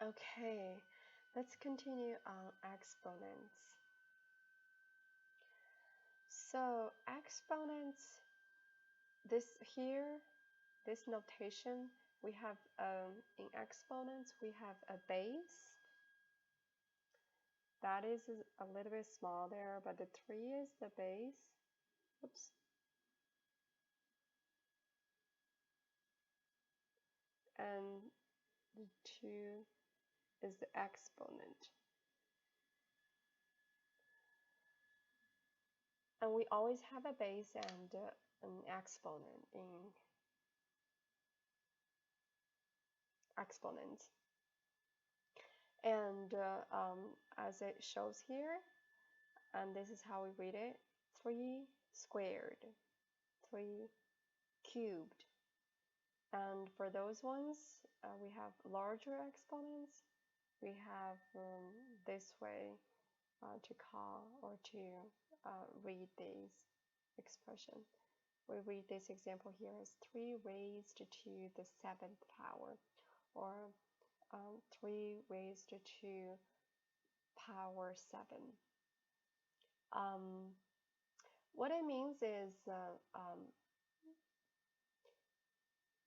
Okay, let's continue on exponents. So exponents, this notation, we have in exponents we have a base that is a little bit small there, but the 3 is the base. Oops. And the 2 is the exponent. And we always have a base and an exponent in exponents. And as it shows here, and this is how we read it, 3 squared, 3 cubed. And for those ones, we have larger exponents. We have this way to call or to read this expression. We read this example here as 3 raised to the 7th power, or 3 raised to power 7. What it means is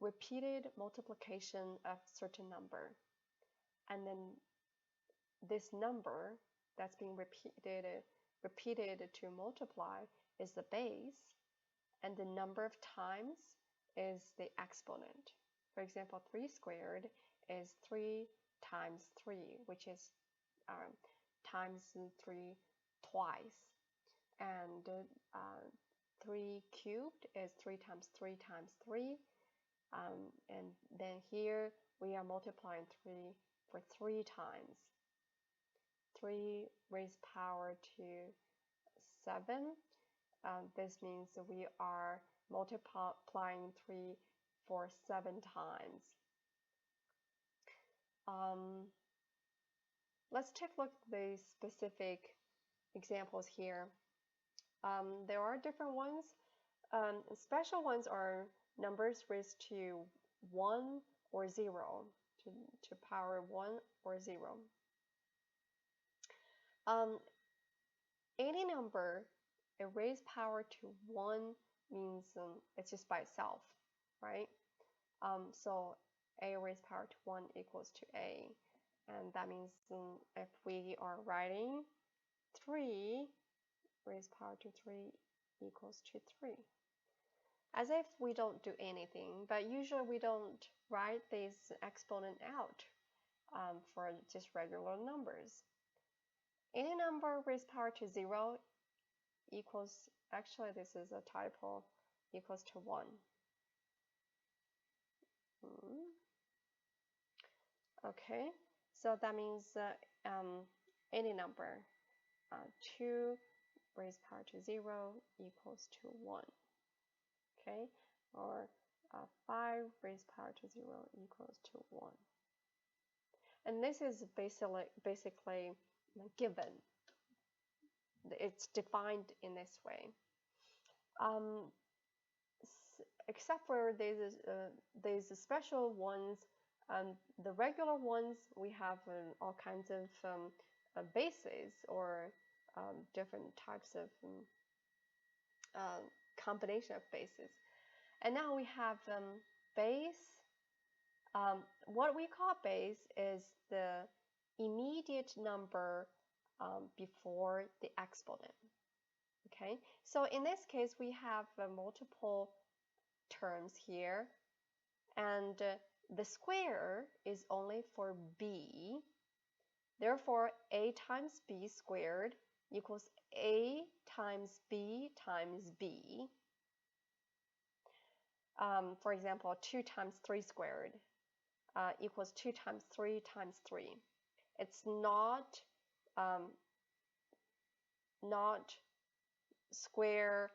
repeated multiplication of certain number, and then this number that's being repeated to multiply is the base, and the number of times is the exponent. For example, 3 squared is 3 times 3, which is times 3 twice. And 3 cubed is 3 times 3 times 3. And then here we are multiplying 3 for 3 times. 3 raised power to 7. This means we are multiplying 3 for 7 times. Let's take a look at the specific examples here. There are different ones. Special ones are numbers raised to 1 or 0, to power 1 or 0. Any number, a raised power to 1 means it's just by itself, right? So a raised power to 1 equals to a. And that means if we are writing 3 raised power to 3 equals to 3. As if we don't do anything, but usually we don't write this exponent out for just regular numbers. Any number raised power to 0 equals, actually this is a typo, equals to 1. Okay, so that means any number 2 raised power to 0 equals to 1. Okay, or 5 raised power to 0 equals to 1. And this is basically given. It's defined in this way. Except for these special ones, the regular ones, we have all kinds of bases or different types of combination of bases. And now we have base. What we call base is the immediate number before the exponent. Okay, so in this case, we have multiple terms here, and the square is only for b. Therefore, a times b squared equals a times b times b. For example, 2 times 3 squared equals 2 times 3 times 3. It's not square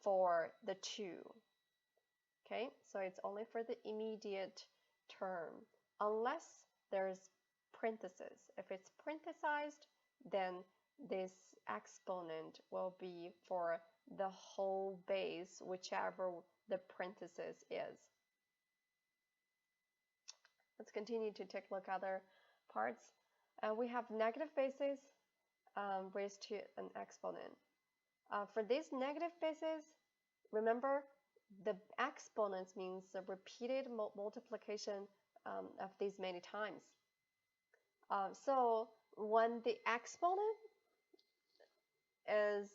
for the 2. Okay, so it's only for the immediate term, unless there's parentheses. If it's parenthesized, then this exponent will be for the whole base, whichever the parenthesis is. Let's continue to take a look at other parts. We have negative bases raised to an exponent. For these negative bases, remember the exponents means the repeated multiplication of these many times. So when the exponent is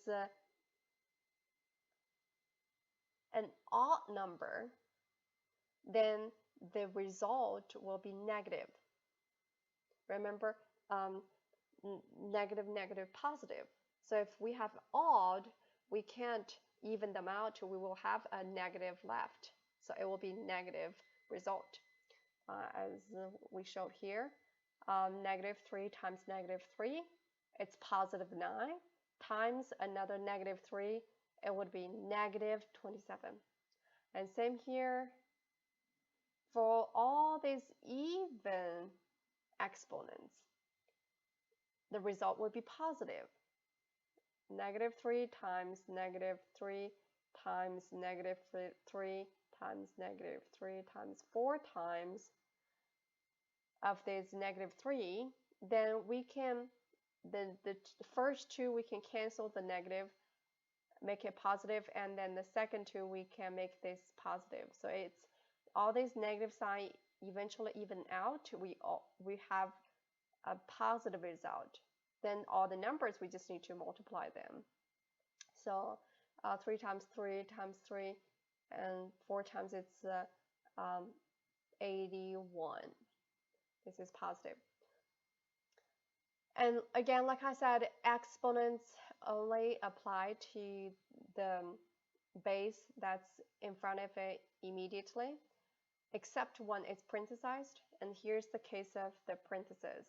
an odd number, then the result will be negative. Remember, negative, negative, positive. So if we have odd, we can't even them out. We will have a negative left. So it will be negative result. As we showed here, negative 3 times negative 3, it's positive 9, times another negative 3, it would be negative 27. And same here, for all these even exponents, the result would be positive. Negative 3 times negative 3 times negative 3 times negative 3 times 4 times of this negative 3, then we can, the first two we can cancel the negative, make it positive, and then the second two we can make this positive. So it's all these negative sign eventually even out, we have a positive result. Then all the numbers, we just need to multiply them. So 3 times 3 times 3 and 4 times it's 81. This is positive. And again, like I said, exponents only apply to the base that's in front of it immediately, except when it's parenthesized. And here's the case of the parentheses.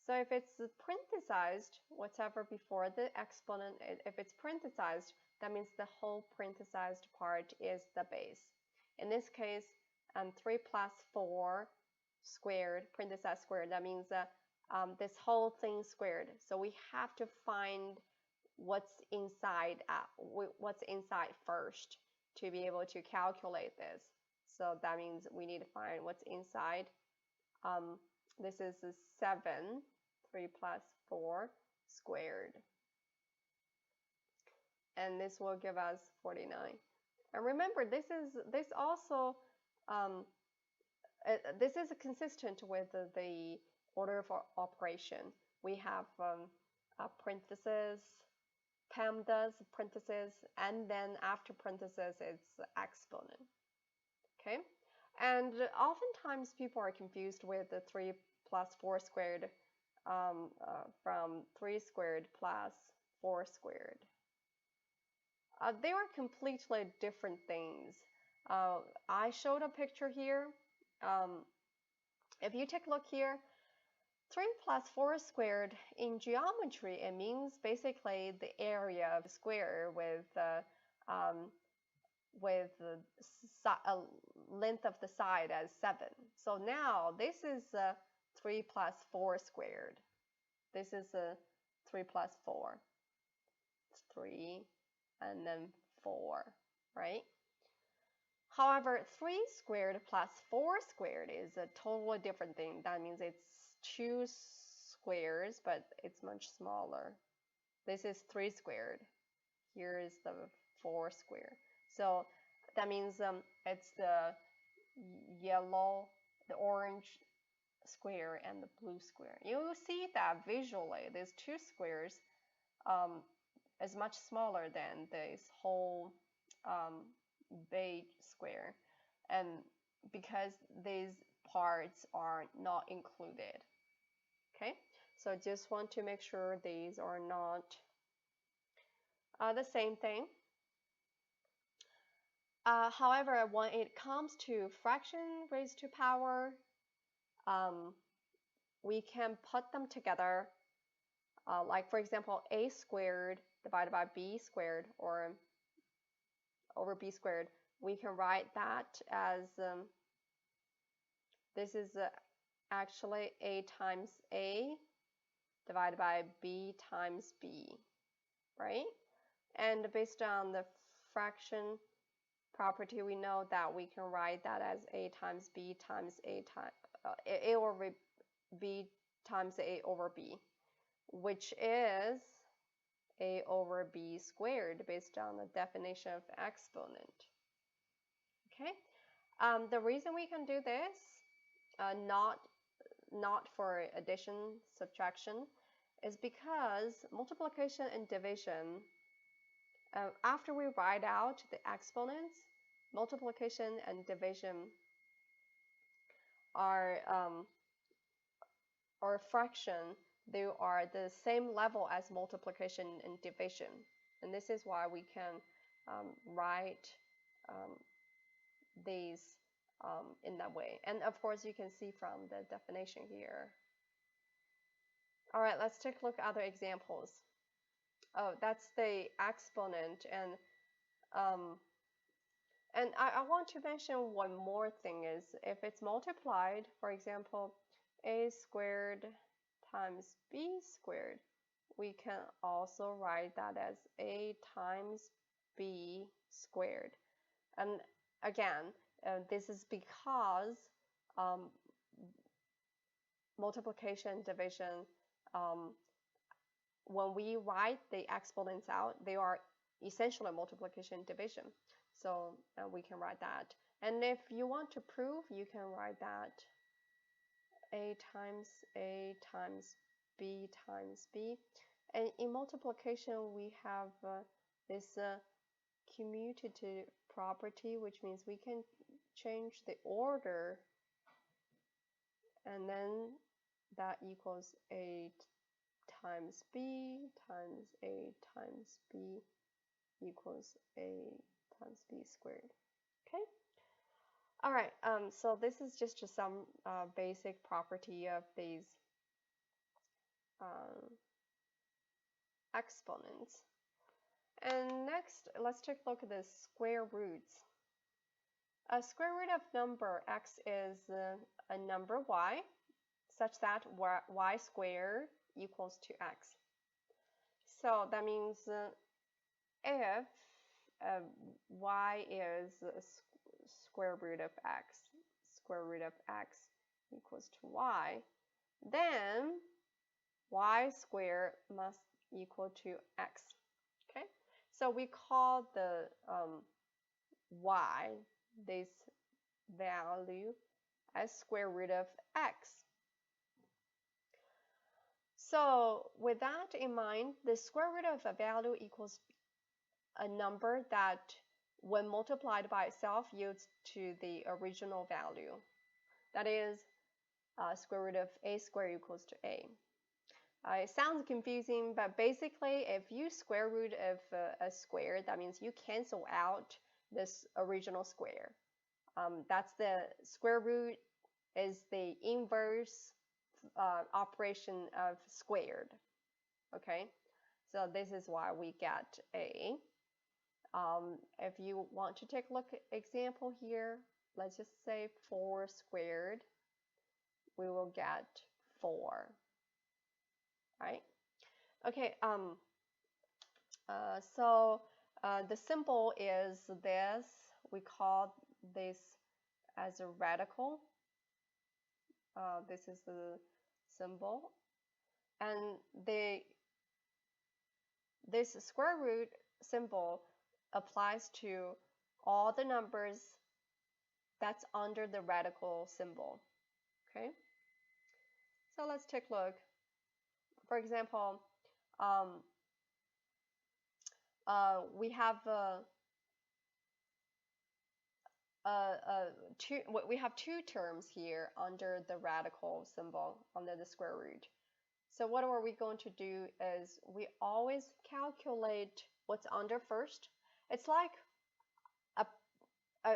So if it's parenthesized, whatever before the exponent, if it's parenthesized, that means the whole parenthesized part is the base. In this case, 3 plus 4 squared, parenthesized squared, that means this whole thing squared. So we have to find what's inside first to be able to calculate this. So that means we need to find what's inside. This is 7, 3 plus 4 squared. And this will give us 49. And remember, this also this is consistent with the order of operation. We have parentheses, PEMDAS, parentheses, and then after parentheses, it's exponent. Okay, and oftentimes people are confused with the 3 plus 4 squared from 3 squared plus 4 squared. They are completely different things. I showed a picture here. If you take a look here, 3 plus 4 squared in geometry, it means basically the area of a square with the length of the side as 7. So now this is 3 plus 4 squared. This is 3 plus 4. It's 3 and then 4, right? However, 3 squared plus 4 squared is a totally different thing. That means it's 2 squares, but it's much smaller. This is 3 squared. Here is the 4 square. So that means it's the yellow, the orange square, and the blue square. You will see that visually, these two squares is much smaller than this whole beige square, and because these parts are not included. Okay, so just want to make sure these are not the same thing. However, when it comes to fraction raised to power, we can put them together. Like for example, a squared divided by b squared, or over b squared. We can write that as this is actually a times a divided by b times b, right? And based on the fraction property, we know that we can write that as a times b times a a over b times a over b, which is a over b squared based on the definition of exponent. Okay, the reason we can do this, not for addition, subtraction, is because multiplication and division, after we write out the exponents, multiplication and division are or fraction, they are the same level as multiplication and division. And this is why we can write these in that way. And of course, you can see from the definition here. All right, let's take a look at other examples. Oh, that's the exponent. And I want to mention one more thing is if it's multiplied, for example, a squared times b squared, we can also write that as a times b squared. And again, this is because multiplication, division, when we write the exponents out, they are essentially multiplication, division. So we can write that. And if you want to prove, you can write that a times b times b. And in multiplication, we have this commutative property, which means we can change the order, and then that equals a times b times a times b equals a times b squared. Okay. All right. So this is just some basic property of these exponents. And next, let's take a look at the square roots. A square root of number x is a number y such that y squared equals to x. So that means if y is square root of x equals to y, then y squared must equal to x. Okay, so we call the y, this value, as square root of x. So with that in mind, the square root of a value equals a number that when multiplied by itself yields to the original value. That is square root of a squared equals to a. It sounds confusing, but basically if you square root of a square, that means you cancel out this original square. That's the square root is the inverse operation of squared. Okay, so this is why we get a. If you want to take a look at example here, let's just say 4 squared, we will get 4. Right? Okay. So the symbol is this. We call this as a radical. This is the symbol, and this square root symbol applies to all the numbers that's under the radical symbol. Okay, so let's take a look. For example, we have we have two terms here under the radical symbol, under the square root. So what are we going to do is we always calculate what's under first. It's like a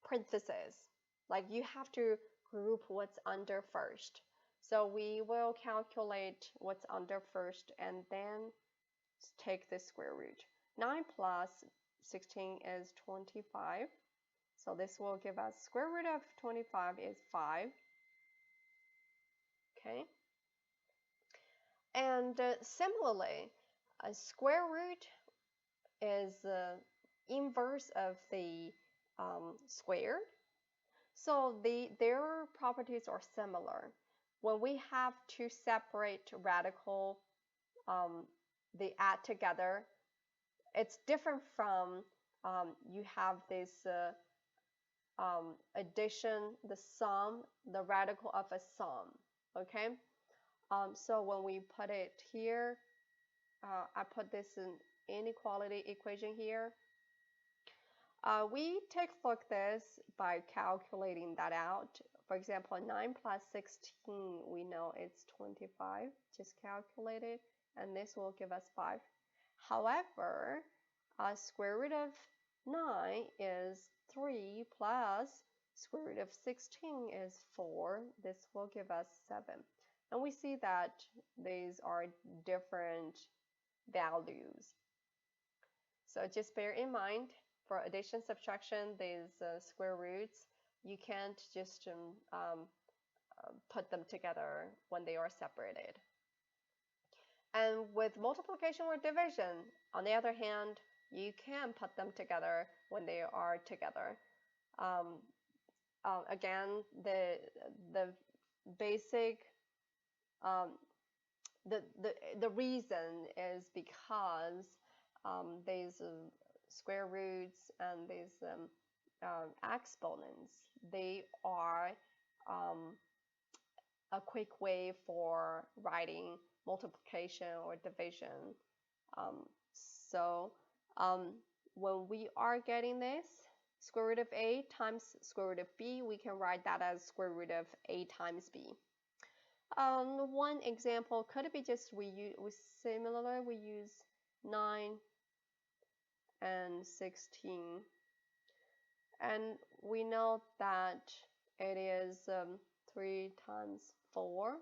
parenthesis. Like you have to group what's under first. So we will calculate what's under first and then take the square root. 9 plus 16 is 25. So this will give us square root of 25 is 5. Okay. And similarly, a square root is the inverse of the square. So their properties are similar. When we have two separate radical, they add together. It's different from you have this addition, the sum, the radical of a sum. Okay. So when we put it here, I put this in inequality equation here. We take a look this by calculating that out. For example, 9 plus 16, we know it's 25. Just calculate it, and this will give us 5. However, square root of 9 is 3 plus square root of 16 is 4. This will give us 7. And we see that these are different values. So just bear in mind, for addition, subtraction, these square roots, you can't just put them together when they are separated. And with multiplication or division, on the other hand, you can put them together when they are together. Again, the basic the reason is because these square roots and these exponents, they are a quick way for writing multiplication or division. So when we are getting this square root of a times square root of b, we can write that as square root of a times b. One example could be just we use 9 and 16, and we know that it is 3 times 4,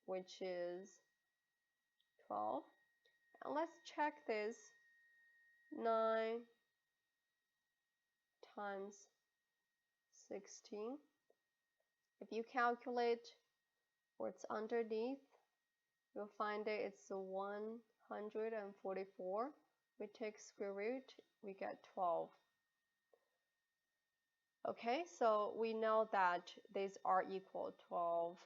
which is 12. And let's check this. 9 times 16. If you calculate what's underneath, you'll find that it's 144. We take square root, we get 12. Okay, so we know that these are equal 12.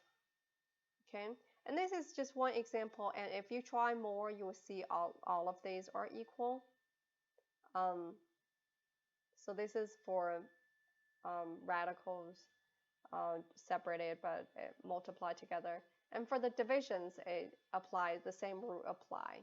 Okay, and this is just one example, and if you try more, you will see all of these are equal. So this is for radicals separated but multiplied together. And for the divisions, it applies, the same rule apply.